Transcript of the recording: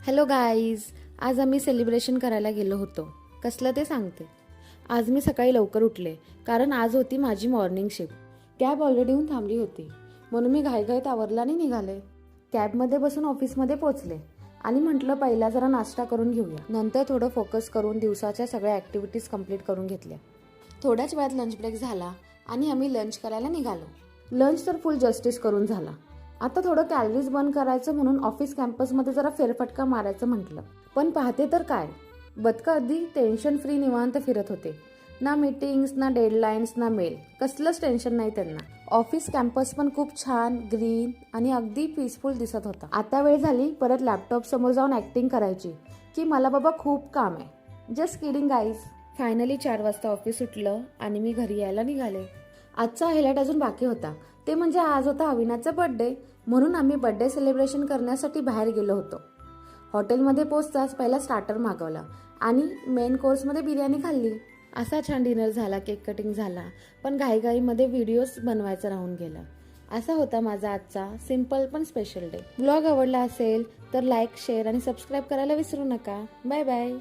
Hello guys, आज आम्ही celebration करायला गेलो होतो. कसलं ते सांगते. आज मी सकाळी लवकर उठले कारण आज होती माझी मॉर्निंग शिफ्ट. कॅब ऑलरेडी येऊन थांबली होती म्हणून मी घाईघाईत आवरला आणि निघाले. कॅबमध्ये बसून ऑफिसमध्ये पोचले आणि म्हटलं पहिला जरा नाश्ता करून घेऊया, नंतर थोडं फोकस करून दिवसाच्या सगळ्या ॲक्टिव्हिटीज कंप्लीट करून घेतल्या. थोड्याच वेळात लंच ब्रेक झाला आणि आम्ही लंच करायला निघालो. लंच तर फुल जस्टिस करून झाला. आता थोडं कॅलरीज बर्न करायचं म्हणून ऑफिस कॅम्पसमध्ये जरा फेरफटका मारायचं म्हटलं. पण पाहते तर काय, बदकं अगदी टेन्शन फ्री निवांत फिरत होते. ना मीटिंग्स, ना डेडलाईन्स, ना मेल, कसलंच टेन्शन नाही त्यांना. ऑफिस कॅम्पस पण खूप छान, ग्रीन आणि अगदी पीसफुल दिसत होता. आता वेळ झाली परत लॅपटॉप समोर जाऊन ऍक्टिंग करायची की मला बाबा खूप काम आहे. Just kidding guys. फायनली 4 वाजता ऑफिस सुटलं आणि मी घरी यायला निघाले. आजचा हायलाइट अजून बाकी होता, ते म्हणजे आज होता अविनाचा बर्थडे. म्हणून आम्ही बर्थडे सेलिब्रेशन करण्यासाठी बाहेर गेलो होतो. हॉटेलमध्ये पोचताच पहिला स्टार्टर मागवला आणि मेन कोर्समध्ये बिर्याणी खाल्ली. असा छान डिनर झाला, केक कटिंग झाला, पण घाईघाईमध्ये व्हिडिओज बनवायचा राहून गेला. असा होता माझा आजचा सिम्पल पण स्पेशल डे. ब्लॉग आवडला असेल तर लाईक, शेअर आणि सबस्क्राईब करायला विसरू नका. Bye bye.